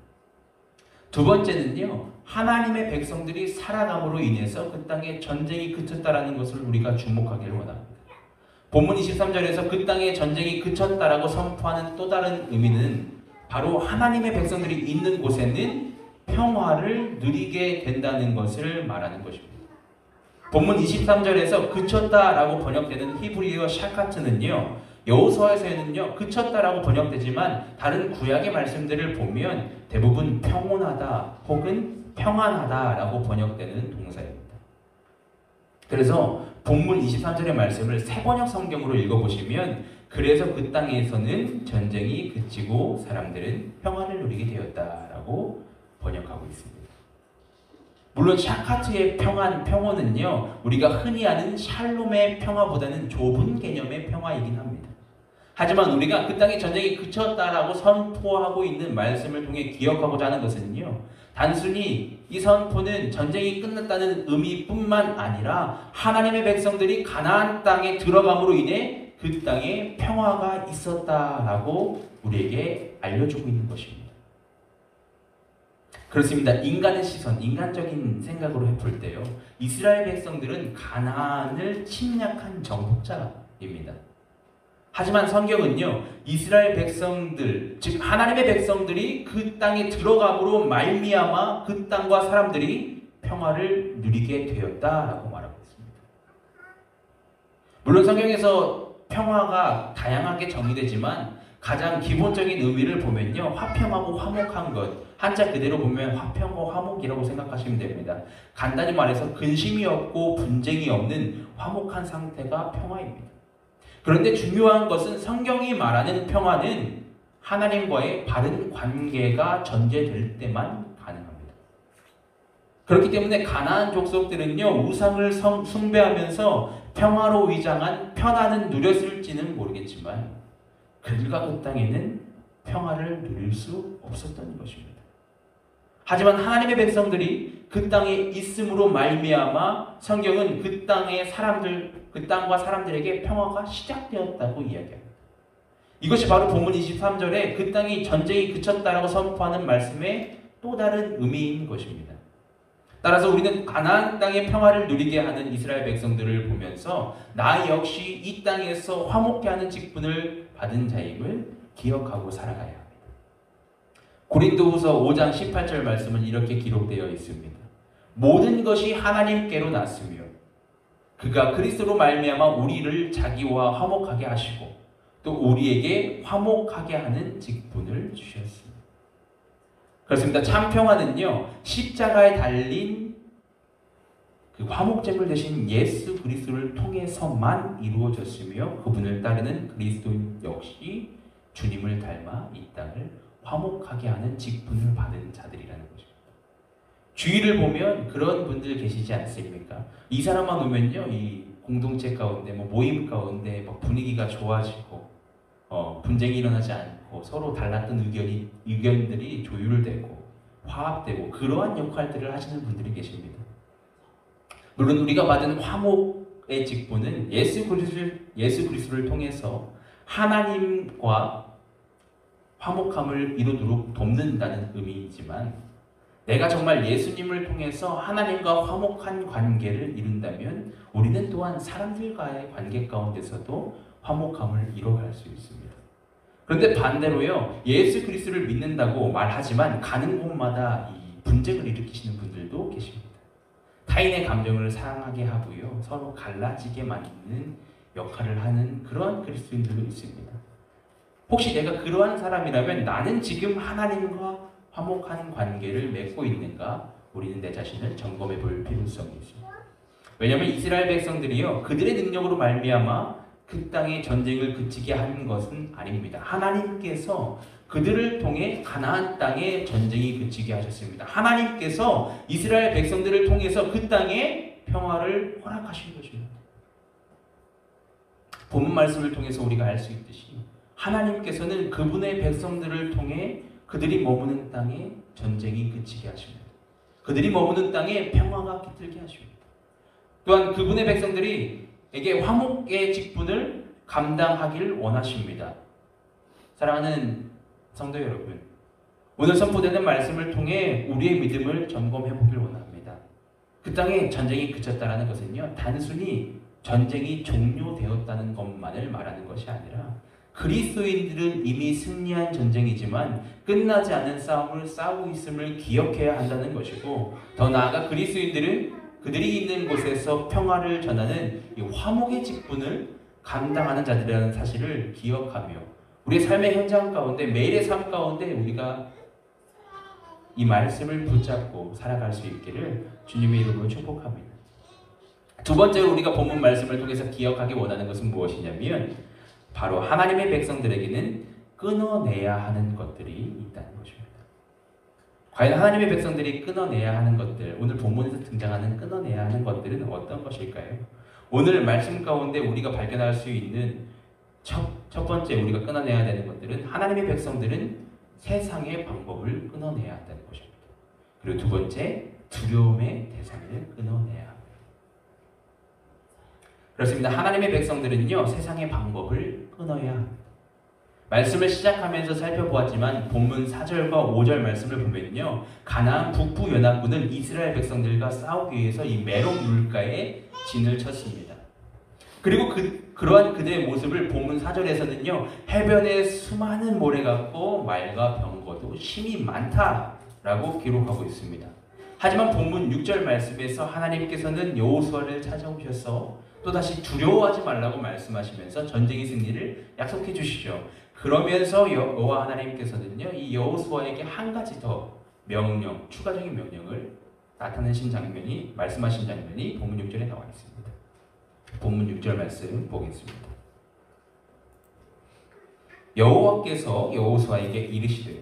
두 번째는요, 하나님의 백성들이 살아남으로 인해서 그 땅의 전쟁이 그쳤다라는 것을 우리가 주목하기를 원합니다. 본문 23절에서 그 땅의 전쟁이 그쳤다라고 선포하는 또 다른 의미는 바로 하나님의 백성들이 있는 곳에는 평화를 누리게 된다는 것을 말하는 것입니다. 본문 23절에서 그쳤다라고 번역되는 히브리어 샤카트는요, 여호수아에서는요 그쳤다라고 번역되지만 다른 구약의 말씀들을 보면 대부분 평온하다 혹은 평안하다라고 번역되는 동사입니다. 그래서 본문 23절의 말씀을 새 번역 성경으로 읽어보시면 그래서 그 땅에서는 전쟁이 그치고 사람들은 평화를 누리게 되었다라고 번역하고 있습니다. 물론 샤카트의 평온은요 우리가 흔히 아는 샬롬의 평화보다는 좁은 개념의 평화이긴 합니다. 하지만 우리가 그 땅에 전쟁이 그쳤다라고 선포하고 있는 말씀을 통해 기억하고자 하는 것은요 단순히 이 선포는 전쟁이 끝났다는 의미뿐만 아니라 하나님의 백성들이 가나안 땅에 들어감으로 인해 그 땅에 평화가 있었다라고 우리에게 알려주고 있는 것입니다. 그렇습니다. 인간의 시선, 인간적인 생각으로 해볼 때요. 이스라엘 백성들은 가나안을 침략한 정복자입니다. 하지만 성경은요. 이스라엘 백성들, 즉 하나님의 백성들이 그 땅에 들어감으로 말미암아 그 땅과 사람들이 평화를 누리게 되었다라고 말하고 있습니다. 물론 성경에서 평화가 다양하게 정의되지만 가장 기본적인 의미를 보면요. 화평하고 화목한 것. 한자 그대로 보면 화평과 화목이라고 생각하시면 됩니다. 간단히 말해서 근심이 없고 분쟁이 없는 화목한 상태가 평화입니다. 그런데 중요한 것은 성경이 말하는 평화는 하나님과의 바른 관계가 전제될 때만 가능합니다. 그렇기 때문에 가나안 족속들은요. 우상을 숭배하면서 평화로 위장한 편안은 누렸을지는 모르겠지만 그들과 그 땅에는 평화를 누릴 수 없었던 것입니다. 하지만 하나님의 백성들이 그 땅에 있음으로 말미암아 성경은 그 땅과 사람들에게 평화가 시작되었다고 이야기합니다. 이것이 바로 본문 23절에 그 땅이 전쟁이 그쳤다라고 선포하는 말씀의 또 다른 의미인 것입니다. 따라서 우리는 가나안 땅의 평화를 누리게 하는 이스라엘 백성들을 보면서 나 역시 이 땅에서 화목케 하는 직분을 받은 자임을 기억하고 살아가야 합니다. 고린도후서 5장 18절 말씀은 이렇게 기록되어 있습니다. 모든 것이 하나님께로 났으며 그가 그리스도로 말미암아 우리를 자기와 화목하게 하시고 또 우리에게 화목하게 하는 직분을 주셨습니다. 그렇습니다. 참 평화는요 십자가에 달린 그 화목제물 되신 예수 그리스도를 통해서만 이루어졌으며 그분을 따르는 그리스도인 역시 주님을 닮아 이 땅을 화목하게 하는 직분을 받은 자들이라는 것입니다. 주위를 보면 그런 분들 계시지 않습니까? 이 사람만 오면요, 이 공동체 가운데, 모임 가운데 분위기가 좋아지고, 분쟁이 일어나지 않고 서로 달랐던 의견들이 조율되고 화합되고 그러한 역할들을 하시는 분들이 계십니다. 물론 우리가 받은 화목의 직분은 예수 그리스도를 통해서 하나님과 화목함을 이루도록 돕는다는 의미이지만 내가 정말 예수님을 통해서 하나님과 화목한 관계를 이룬다면 우리는 또한 사람들과의 관계 가운데서도 화목함을 이뤄갈 수 있습니다. 그런데 반대로요, 예수 그리스도를 믿는다고 말하지만 가는 곳마다 이 분쟁을 일으키시는 분들도 계십니다. 타인의 감정을 상하게 하고요, 서로 갈라지게 만드는 역할을 하는 그러한 그리스도인들도 있습니다. 혹시 내가 그러한 사람이라면 나는 지금 하나님과 화목한 관계를 맺고 있는가? 우리는 내 자신을 점검해 볼 필요성이 있습니다. 왜냐하면 이스라엘 백성들이요, 그들의 능력으로 말미암아 그 땅의 전쟁을 그치게 한 것은 아닙니다. 하나님께서 그들을 통해 가나안 땅의 전쟁이 그치게 하셨습니다. 하나님께서 이스라엘 백성들을 통해서 그 땅에 평화를 허락하신 것입니다. 본문 말씀을 통해서 우리가 알 수 있듯이 하나님께서는 그분의 백성들을 통해 그들이 머무는 땅에 전쟁이 그치게 하십니다. 그들이 머무는 땅에 평화가 깃들게 하십니다. 또한 그분의 백성들에게 화목의 직분을 감당하기를 원하십니다. 사랑하는 성도 여러분, 오늘 선포되는 말씀을 통해 우리의 믿음을 점검해 보길 원합니다. 그 땅에 전쟁이 그쳤다는 것은요, 단순히 전쟁이 종료되었다는 것만을 말하는 것이 아니라 그리스도인들은 이미 승리한 전쟁이지만 끝나지 않은 싸움을 싸우고 있음을 기억해야 한다는 것이고, 더 나아가 그리스도인들은 그들이 있는 곳에서 평화를 전하는 이 화목의 직분을 감당하는 자들이라는 사실을 기억하며 우리의 삶의 현장 가운데, 매일의 삶 가운데 우리가 이 말씀을 붙잡고 살아갈 수 있기를 주님의 이름으로 축복합니다. 두 번째로 우리가 본문 말씀을 통해서 기억하기 원하는 것은 무엇이냐면, 바로 하나님의 백성들에게는 끊어내야 하는 것들이 있다는 것입니다. 과연 하나님의 백성들이 끊어내야 하는 것들, 오늘 본문에서 등장하는 끊어내야 하는 것들은 어떤 것일까요? 오늘 말씀 가운데 우리가 발견할 수 있는 첫 번째 우리가 끊어내야 되는 것들은, 하나님의 백성들은 세상의 방법을 끊어내야 한다는 것입니다. 그리고 두 번째, 두려움의 대상을 끊어내야 합니다. 그렇습니다. 하나님의 백성들은요, 세상의 방법을 끊어야 합니다. 말씀을 시작하면서 살펴보았지만 본문 4절과 5절 말씀을 보면요, 가나안 북부 연합군은 이스라엘 백성들과 싸우기 위해서 이 메록 물가에 진을 쳤습니다. 그리고 그러한 그들의 모습을 본문 4절에서는요, 해변에 수많은 모래 같고 말과 병거도 심이 많다라고 기록하고 있습니다. 하지만 본문 6절 말씀에서 하나님께서는 여호수아를 찾아오셔서 또다시 두려워하지 말라고 말씀하시면서 전쟁의 승리를 약속해 주시죠. 그러면서 여호와 하나님께서는요, 이 여호수아에게 한 가지 더 명령, 추가적인 명령을 나타내신 장면이, 말씀하신 장면이 본문 6절에 나와 있습니다. 본문 6절 말씀 보겠습니다. 여호와께서 여호수아에게 이르시되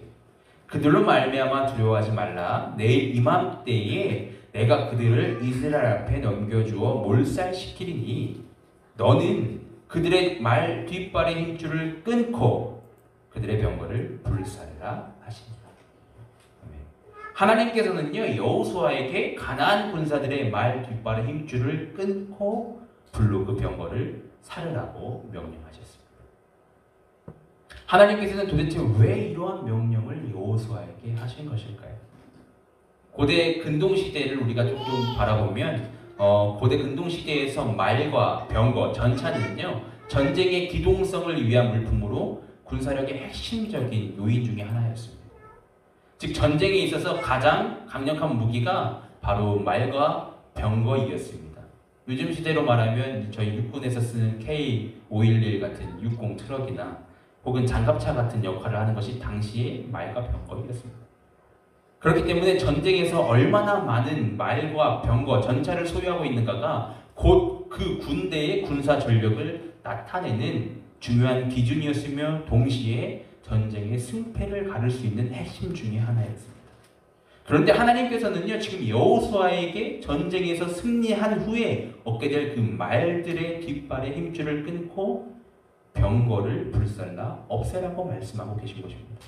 그들로 말미암아 두려워하지 말라. 내일 이맘때에 내가 그들을 이스라엘 앞에 넘겨주어 몰살시키리니 너는 그들의 말 뒷발의 힘줄을 끊고 그들의 병거를 불사르라 하시니라. 하나님께서는요, 여호수아에게 가나안 군사들의 말 뒷발의 힘줄을 끊고 불로 그 병거를 사르라고 명령하셨습니다. 하나님께서는 도대체 왜 이러한 명령을 여호수아에게 하신 것일까요? 고대 근동시대를 우리가 조금 바라보면 고대 근동시대에서 말과 병거, 전차는요, 전쟁의 기동성을 위한 물품으로 군사력의 핵심적인 요인 중에 하나였습니다. 즉 전쟁에 있어서 가장 강력한 무기가 바로 말과 병거이었습니다. 요즘 시대로 말하면 저희 육군에서 쓰는 K511 같은 60 트럭이나 혹은 장갑차 같은 역할을 하는 것이 당시의 말과 병거이었습니다. 그렇기 때문에 전쟁에서 얼마나 많은 말과 병거, 전차를 소유하고 있는가가 곧 그 군대의 군사 전력을 나타내는 중요한 기준이었으며 동시에 전쟁의 승패를 가를 수 있는 핵심 중에 하나였습니다. 그런데 하나님께서는요, 지금 여호수아에게 전쟁에서 승리한 후에 얻게 될 그 말들의 뒷발의 힘줄을 끊고 병거를 불살라 없애라고 말씀하고 계신 것입니다.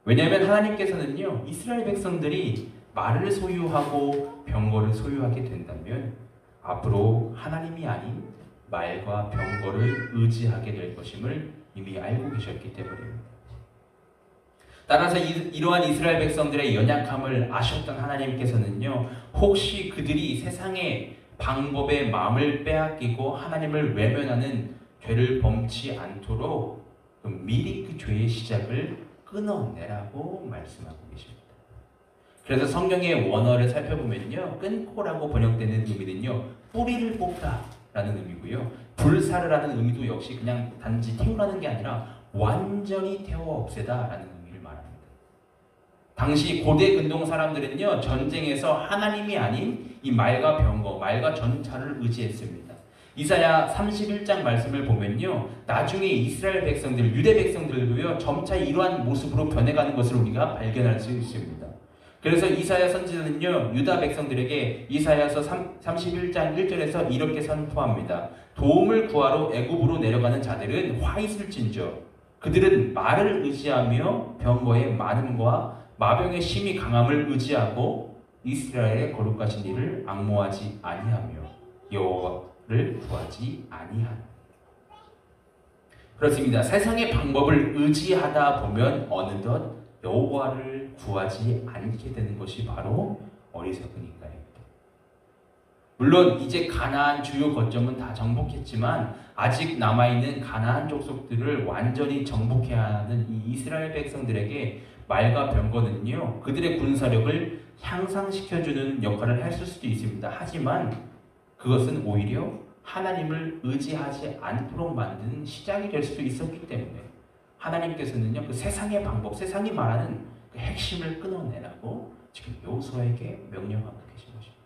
왜냐하면 하나님께서는요, 이스라엘 백성들이 말을 소유하고 병거를 소유하게 된다면 앞으로 하나님이 아닌 말과 병거를 의지하게 될 것임을 이미 알고 계셨기 때문입니다. 따라서 이러한 이스라엘 백성들의 연약함을 아셨던 하나님께서는요, 혹시 그들이 세상의 방법에 마음을 빼앗기고 하나님을 외면하는 죄를 범치 않도록 미리 그 죄의 시작을 끊어내라고 말씀하고 계십니다. 그래서 성경의 원어를 살펴보면요, 끊고라고 번역되는 의미는요, 뿌리를 뽑다 라는 의미고요, 불사르라는 의미도 역시 그냥 단지 태우라는 게 아니라 완전히 태워 없애다 라는 의미를 말합니다. 당시 고대 근동 사람들은요, 전쟁에서 하나님이 아닌 이 말과 병거, 말과 전차를 의지했습니다. 이사야 31장 말씀을 보면요, 나중에 이스라엘 백성들, 유대 백성들도요, 점차 이러한 모습으로 변해가는 것을 우리가 발견할 수 있습니다. 그래서 이사야 선지자는요, 유다 백성들에게 이사야서 31장 1절에서 이렇게 선포합니다. 도움을 구하러 애굽으로 내려가는 자들은 화 있을진저 그들은 말을 의지하며 병거의 많음과 마병의 심히 강함을 의지하고 이스라엘의 거룩하신 이를 앙모하지 아니하며 여호와를 구하지 아니하노. 그렇습니다. 세상의 방법을 의지하다 보면 어느덧 여호와를 구하지 않게 되는 것이 바로 어리석은 인간입니다. 물론 이제 가나안 주요 거점은 다 정복했지만 아직 남아있는 가나안 족속들을 완전히 정복해야 하는 이 이스라엘 백성들에게 말과 병거는요, 그들의 군사력을 향상시켜주는 역할을 했을 수도 있습니다. 하지만 그것은 오히려 하나님을 의지하지 않도록 만드는 시작이 될 수도 있었기 때문에 하나님께서는요, 그 세상의 방법, 세상이 말하는 그 핵심을 끊어내라고 지금 여호수아에게 명령하고 계신 것입니다.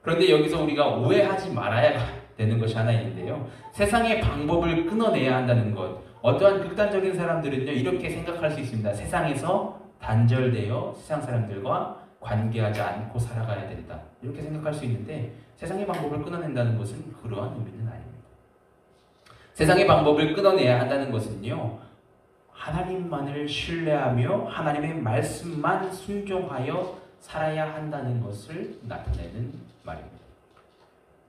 그런데 여기서 우리가 오해하지 말아야 되는 것이 하나 있는데요. 세상의 방법을 끊어내야 한다는 것. 어떠한 극단적인 사람들은요, 이렇게 생각할 수 있습니다. 세상에서 단절되어 세상 사람들과 관계하지 않고 살아가야 된다. 이렇게 생각할 수 있는데 세상의 방법을 끊어낸다는 것은 그러한 의미는 아닙니다. 세상의 방법을 끊어내야 한다는 것은요, 하나님만을 신뢰하며 하나님의 말씀만 순종하여 살아야 한다는 것을 나타내는 말입니다.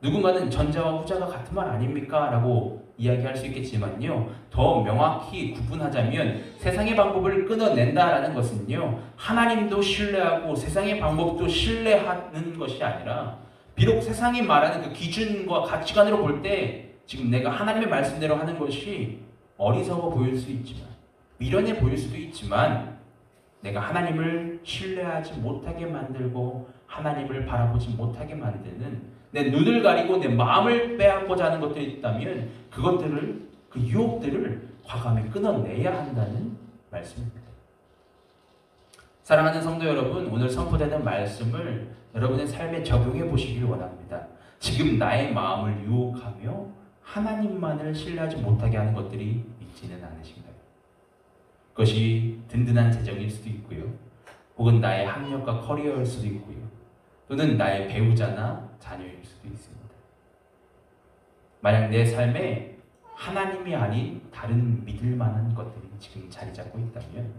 누군가는 전자와 후자가 같은 말 아닙니까? 라고 이야기할 수 있겠지만요, 더 명확히 구분하자면 세상의 방법을 끊어낸다라는 것은요, 하나님도 신뢰하고 세상의 방법도 신뢰하는 것이 아니라 비록 세상이 말하는 그 기준과 가치관으로 볼 때 지금 내가 하나님의 말씀대로 하는 것이 어리석어 보일 수 있지만, 미련해 보일 수도 있지만, 내가 하나님을 신뢰하지 못하게 만들고 하나님을 바라보지 못하게 만드는, 내 눈을 가리고 내 마음을 빼앗고자 하는 것들이 있다면 그것들을, 그 유혹들을 과감히 끊어내야 한다는 말씀입니다. 사랑하는 성도 여러분, 오늘 선포되는 말씀을 여러분의 삶에 적용해 보시기를 원합니다. 지금 나의 마음을 유혹하며 하나님만을 신뢰하지 못하게 하는 것들이 있지는 않으신가요? 그것이 든든한 재정일 수도 있고요, 혹은 나의 학력과 커리어일 수도 있고요, 또는 나의 배우자나 자녀일 수도 있습니다. 만약 내 삶에 하나님이 아닌 다른 믿을 만한 것들이 지금 자리 잡고 있다면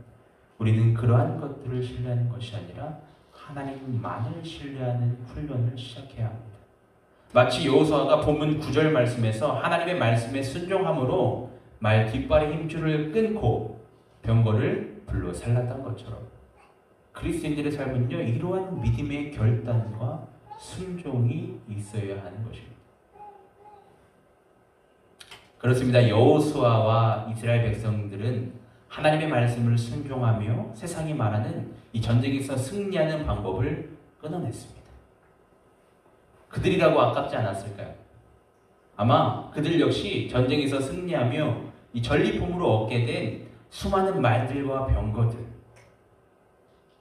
우리는 그러한 것들을 신뢰하는 것이 아니라 하나님만을 신뢰하는 훈련을 시작해야 합니다. 마치 여호수아가 본문 9절 말씀에서 하나님의 말씀에 순종함으로 말 뒷발의 힘줄을 끊고 병거를 불로 살랐던 것처럼 그리스도인들의 삶은요, 이러한 믿음의 결단과 순종이 있어야 하는 것입니다. 그렇습니다. 여호수아와 이스라엘 백성들은 하나님의 말씀을 순종하며 세상이 말하는 이 전쟁에서 승리하는 방법을 끊어냈습니다. 그들이라고 아깝지 않았을까요? 아마 그들 역시 전쟁에서 승리하며 이 전리품으로 얻게 된 수많은 말들과 병거들,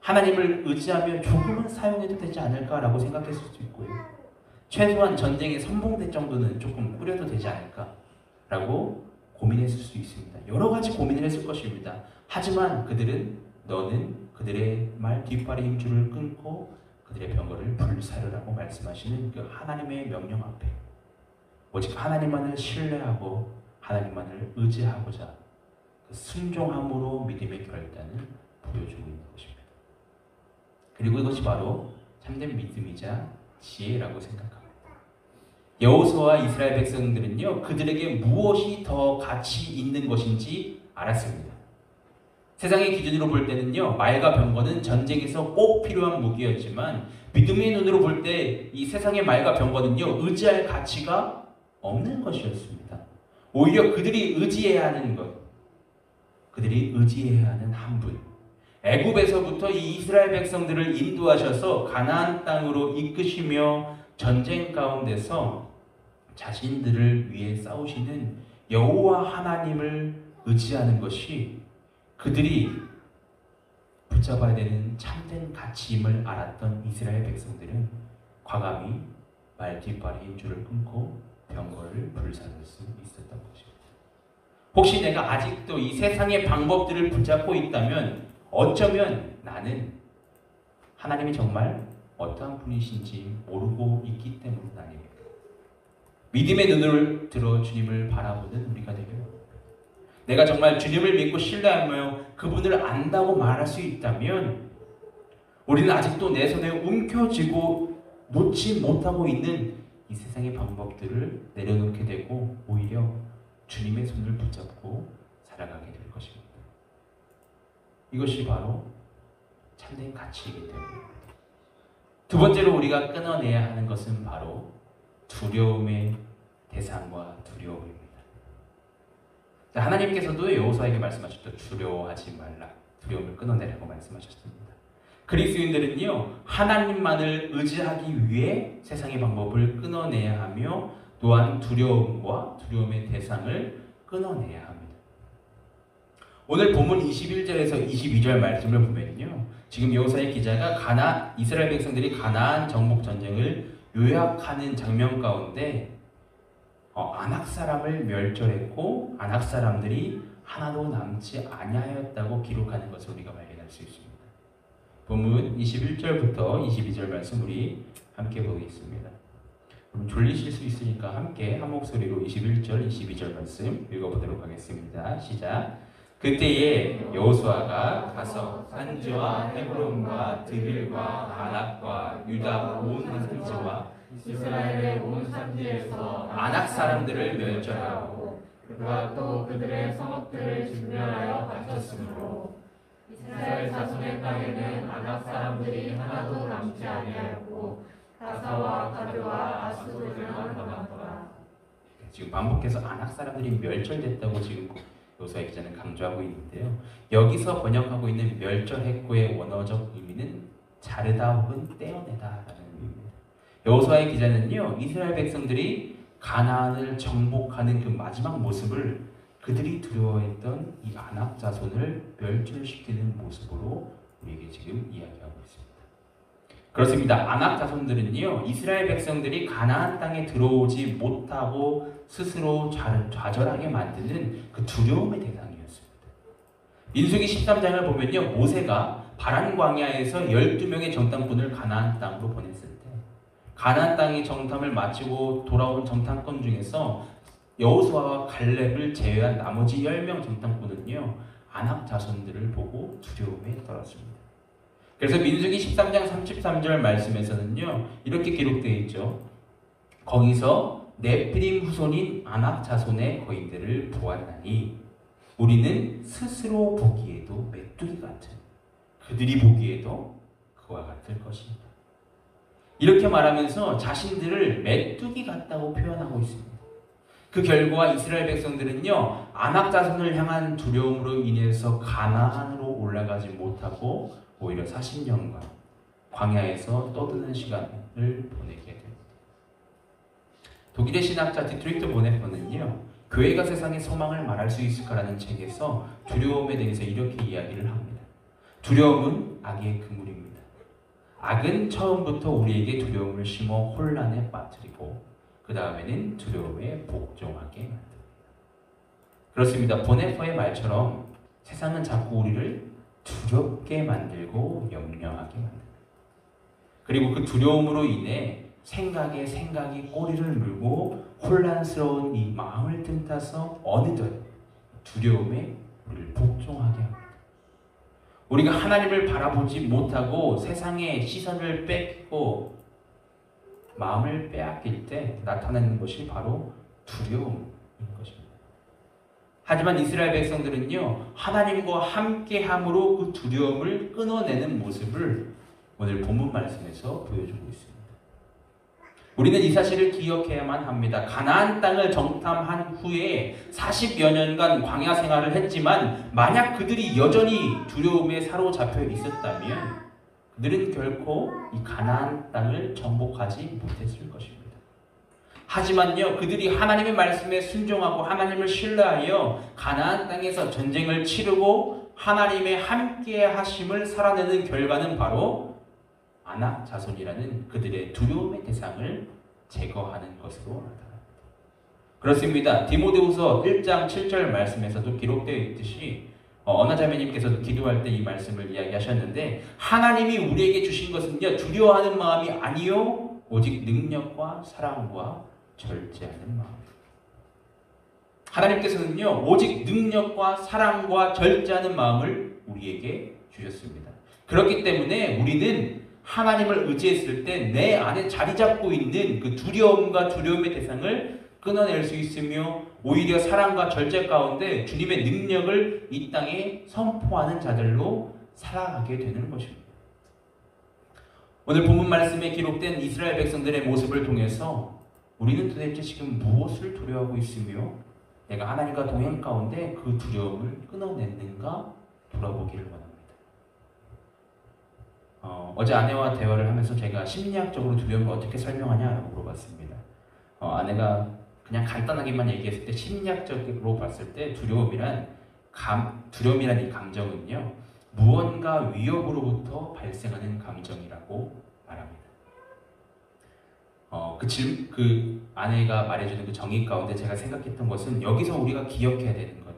하나님을 의지하며 조금은 사용해도 되지 않을까라고 생각했을 수도 있고요, 최소한 전쟁의 선봉대 정도는 조금 꾸려도 되지 않을까라고 고민했을 수 있습니다. 여러 가지 고민을 했을 것입니다. 하지만 그들은 너는 그들의 말 뒷발의 힘줄을 끊고 그들의 병거를 불사르라고 말씀하시는 그 하나님의 명령 앞에 오직 하나님만을 신뢰하고 하나님만을 의지하고자 그 순종함으로 믿음의 결단을 보여주고 있는 것입니다. 그리고 이것이 바로 참된 믿음이자 지혜라고 생각합니다. 여호수아와 이스라엘 백성들은요, 그들에게 무엇이 더 가치 있는 것인지 알았습니다. 세상의 기준으로 볼 때는요, 말과 병거는 전쟁에서 꼭 필요한 무기였지만 믿음의 눈으로 볼 때 이 세상의 말과 병거는요, 의지할 가치가 없는 것이었습니다. 오히려 그들이 의지해야 하는 것, 그들이 의지해야 하는 한 분, 애굽에서부터 이 이스라엘 백성들을 인도하셔서 가나안 땅으로 이끄시며 전쟁 가운데서 자신들을 위해 싸우시는 여호와 하나님을 의지하는 것이 그들이 붙잡아야 되는 참된 가치임을 알았던 이스라엘 백성들은 과감히 말 뒷발의 힘줄을 끊고 병거를 불사를 수 있었던 것입니다. 혹시 내가 아직도 이 세상의 방법들을 붙잡고 있다면 어쩌면 나는 하나님이 정말 어떠한 분이신지 모르고 있기 때문은 아닙니까? 믿음의 눈을 들어 주님을 바라보는 우리가 되기를 원합니다. 내가 정말 주님을 믿고 신뢰하며 그분을 안다고 말할 수 있다면 우리는 아직도 내 손에 움켜쥐고 놓지 못하고 있는 이 세상의 방법들을 내려놓게 되고 오히려 주님의 손을 붙잡고 살아가게 될 것입니다. 이것이 바로 참된 가치이기 때문입니다. 두 번째로 우리가 끊어내야 하는 것은 바로 두려움의 대상과 두려움입니다. 자, 하나님께서도 여호수아에게 말씀하셨죠. 두려워하지 말라. 두려움을 끊어내라고 말씀하셨습니다. 그리스도인들은요, 하나님만을 의지하기 위해 세상의 방법을 끊어내야 하며 또한 두려움과 두려움의 대상을 끊어내야 합니다. 오늘 본문 21절에서 22절 말씀을 보면요, 지금 여호수아의 기자가 이스라엘 백성들이 가나안 정복 전쟁을 요약하는 장면 가운데 아낙 사람을 멸절했고 아낙 사람들이 하나도 남지 아니하였다고 기록하는 것을 우리가 발견할 수 있습니다. 본문 21절부터 22절 말씀 우리 함께 보겠습니다. 그럼 졸리실 수 있으니까 함께 한 목소리로 21절, 22절 말씀 읽어보도록 하겠습니다. 시작. 그때에 여호수아가 가서 산지와 헤브론과 드빌과 아낙과 유다 온 산지와 이스라엘의 온 산지에서 아낙 사람들을 멸절하고 그가 또 그들의 성읍들을 진멸하여 바쳤으므로 이스라엘 자손의 땅에는 아낙 사람들이 하나도 남지 아니하였고 가사와 가드와 아스도르만 남았더라. 지금 반복해서 아낙 사람들이 멸절됐다고 지금 여호수아 기자는 강조하고 있는데요. 여기서 번역하고 있는 멸절했고의 원어적 의미는 자르다 혹은 떼어내다라는 의미입니다. 여호수아의 기자는요, 이스라엘 백성들이 가나안을 정복하는 그 마지막 모습을 그들이 두려워했던 이 아낙 자손을 멸절시키는 모습으로 우리에게 지금 이야기하고 있습니다. 그렇습니다. 아낙 자손들은요, 이스라엘 백성들이 가나안 땅에 들어오지 못하고 스스로 좌절하게 만드는 그 두려움의 대상이었습니다. 민수기 13장을 보면요, 모세가 바란 광야에서 12명의 정탐꾼을 가나안 땅으로 보냈을 때 가나안 땅의 정탐을 마치고 돌아온 정탐꾼 중에서 여호수아와 갈렙을 제외한 나머지 10명 정탐꾼은요, 아낙 자손들을 보고 두려움에 떨었습니다. 그래서 민수기 13장 33절 말씀에서는요, 이렇게 기록되어 있죠. 거기서 네피림 후손인 아낙 자손의 거인들을 보았나니 우리는 스스로 보기에도 메뚜기 같은, 그들이 보기에도 그와 같을 것입니다. 이렇게 말하면서 자신들을 메뚜기 같다고 표현하고 있습니다. 그 결과 이스라엘 백성들은요, 아낙 자손을 향한 두려움으로 인해서 가나안으로 올라가지 못하고 오히려 40년간 광야에서 떠드는 시간을 보내게 됩니다. 독일의 신학자 디트리히트 보네퍼는요, 교회가 세상의 소망을 말할 수 있을까라는 책에서 두려움에 대해서 이렇게 이야기를 합니다. 두려움은 악의 그물입니다. 악은 처음부터 우리에게 두려움을 심어 혼란에 빠뜨리고 그 다음에는 두려움에 복종하게 만듭니다. 그렇습니다. 보네퍼의 말처럼 세상은 자꾸 우리를 두렵게 만들고 염려하게 만듭니다. 그리고 그 두려움으로 인해 생각이 꼬리를 물고 혼란스러운 이 마음을 틈타서 어느덧 두려움에 우리를 복종하게 합니다. 우리가 하나님을 바라보지 못하고 세상의 시선을 뺏고 마음을 빼앗길 때 나타나는 것이 바로 두려움인 것입니다. 하지만 이스라엘 백성들은요, 하나님과 함께함으로 그 두려움을 끊어내는 모습을 오늘 본문 말씀에서 보여주고 있습니다. 우리는 이 사실을 기억해야만 합니다. 가나안 땅을 정탐한 후에 40여 년간 광야 생활을 했지만 만약 그들이 여전히 두려움에 사로잡혀 있었다면 그들은 결코 이 가나안 땅을 정복하지 못했을 것입니다. 하지만요, 그들이 하나님의 말씀에 순종하고 하나님을 신뢰하여 가나안 땅에서 전쟁을 치르고 하나님의 함께 하심을 살아내는 결과는 바로 아낙 자손이라는 그들의 두려움의 대상을 제거하는 것으로 나타납니다. 그렇습니다. 디모데후서 1장 7절 말씀에서도 기록되어 있듯이 언어자매님께서도 기도할 때 이 말씀을 이야기하셨는데, 하나님이 우리에게 주신 것은요, 두려워하는 마음이 아니요 오직 능력과 사랑과 절제하는 마음. 하나님께서는요, 오직 능력과 사랑과 절제하는 마음을 우리에게 주셨습니다. 그렇기 때문에 우리는 하나님을 의지했을 때 내 안에 자리 잡고 있는 그 두려움과 두려움의 대상을 끊어낼 수 있으며 오히려 사랑과 절제 가운데 주님의 능력을 이 땅에 선포하는 자들로 살아가게 되는 것입니다. 오늘 본문 말씀에 기록된 이스라엘 백성들의 모습을 통해서 우리는 도대체 지금 무엇을 두려워하고 있으며 내가 하나님과 동행 가운데 그 두려움을 끊어냈는가 돌아보기를 원합니다. 어제 아내와 대화를 하면서 제가 심리학적으로 두려움을 어떻게 설명하냐고 물어봤습니다. 아내가 그냥 간단하게만 얘기했을 때 심리학적으로 봤을 때 두려움이란 이 감정은요, 무언가 위협으로부터 발생하는 감정이라고 말합니다. 그 아내가 말해주는 그 정의 가운데 제가 생각했던 것은 여기서 우리가 기억해야 되는 것,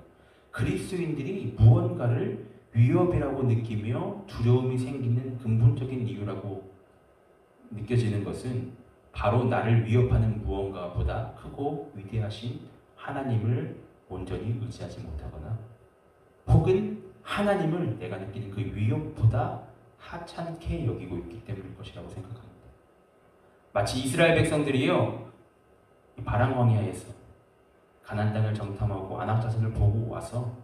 그리스도인들이 무언가를 위협이라고 느끼며 두려움이 생기는 근본적인 이유라고 느껴지는 것은 바로 나를 위협하는 무언가보다 크고 위대하신 하나님을 온전히 의지하지 못하거나 혹은 하나님을 내가 느끼는 그 위협보다 하찮게 여기고 있기 때문일 것이라고 생각합니다. 마치 이스라엘 백성들이요, 이 바람 광야에서 가나안 땅을 정탐하고 안악자손을 보고 와서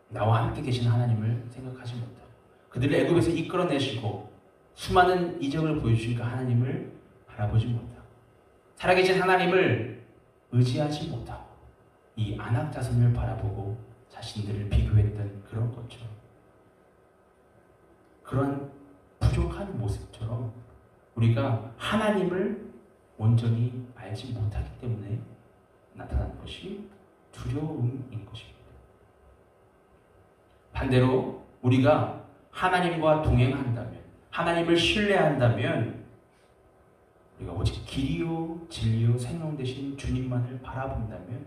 나와 함께 계신 하나님을 생각하지 못하고 그들을 애굽에서 이끌어내시고 수많은 이적을 보여주신 그 하나님을 바라보지 못하고 살아계신 하나님을 의지하지 못하고 이 안악자손을 바라보고 자신들을 비교했던 그런 것처럼, 그런 부족한 모습처럼 우리가 하나님을 온전히 알지 못하기 때문에 나타난 것이 두려움인 것입니다. 반대로 우리가 하나님과 동행한다면, 하나님을 신뢰한다면 우리가 오직 길이요 진리요 생명 되신 주님만을 바라본다면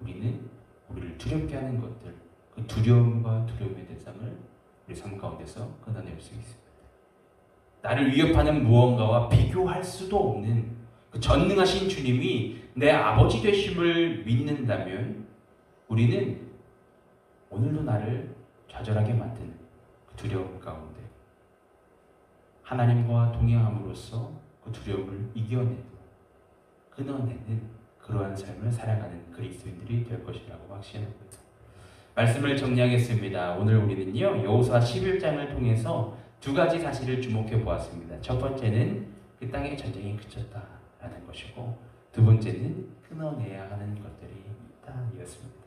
우리는 우리를 두렵게 하는 것들, 그 두려움과 두려움의 대상을 우리 삶 가운데서 끊어낼 수 있습니다. 나를 위협하는 무언가와 비교할 수도 없는 그 전능하신 주님이 내 아버지 되심을 믿는다면 우리는 오늘도 나를 좌절하게 만드는 그 두려움 가운데 하나님과 동행함으로써 그 두려움을 이겨내고 끊어내는 그러한 삶을 살아가는 그리스도인들이 될 것이라고 확신합니다. 말씀을 정리하겠습니다. 오늘 우리는요, 여호수아 11장을 통해서 두 가지 사실을 주목해 보았습니다. 첫 번째는 그 땅의 전쟁이 그쳤다라는 것이고, 두 번째는 끊어내야 하는 것들이 있다였습니다.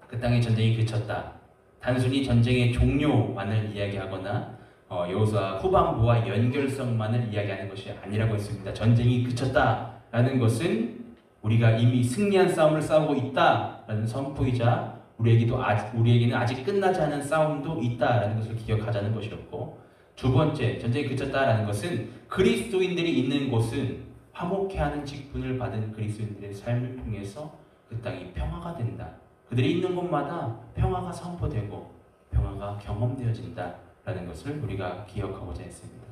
그 땅의 전쟁이 그쳤다. 단순히 전쟁의 종료만을 이야기하거나 여호수아 후반부와 연결성만을 이야기하는 것이 아니라고 했습니다. 전쟁이 그쳤다라는 것은 우리가 이미 승리한 싸움을 싸우고 있다라는 선포이자 우리에게는 아직 끝나지 않은 싸움도 있다라는 것을 기억하자는 것이었고, 두 번째, 전쟁이 그쳤다라는 것은 그리스도인들이 있는 곳은 화목해하는 직분을 받은 그리스도인들의 삶을 통해서 그 땅이 평화가 된다. 그들이 있는 곳마다 평화가 선포되고 평화가 경험되어진다라는 것을 우리가 기억하고자 했습니다.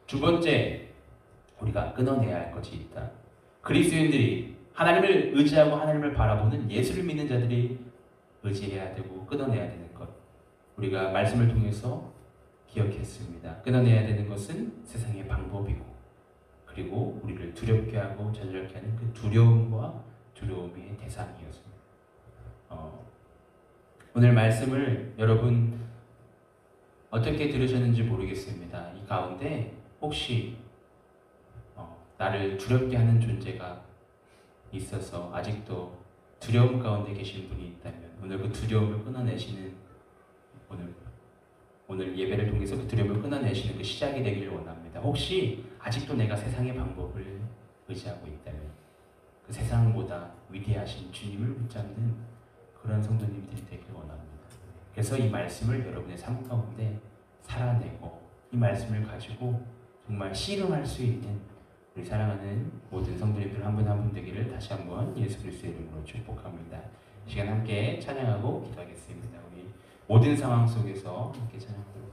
두 번째, 우리가 끊어내야 할 것이 있다. 그리스도인들이 하나님을 의지하고 하나님을 바라보는 예수를 믿는 자들이 의지해야 되고 끊어내야 되는 것, 우리가 말씀을 통해서 기억했습니다. 끊어내야 되는 것은 세상의 방법이고, 그리고 우리를 두렵게 하고 좌절케 하는 그 두려움과 두려움의 대상이었습니다. 오늘 말씀을 여러분 어떻게 들으셨는지 모르겠습니다. 이 가운데 혹시 나를 두렵게 하는 존재가 있어서 아직도 두려움 가운데 계신 분이 있다면 오늘 그 두려움을 끊어내시는, 오늘 예배를 통해서 그 두려움을 끊어내시는 그 시작이 되기를 원합니다. 혹시 아직도 내가 세상의 방법을 의지하고 있다면 그 세상보다 위대하신 주님을 붙잡는 그런 성도님들이 되길 원합니다. 그래서 이 말씀을 여러분의 삶 가운데 살아내고 이 말씀을 가지고 정말 씨름할 수 있는 우리 사랑하는 모든 성도님들 한 분 한 분 되기를 다시 한번 예수 그리스도의 이름으로 축복합니다. 이 시간 함께 찬양하고 기도하겠습니다. 우리 모든 상황 속에서 함께 찬양하도록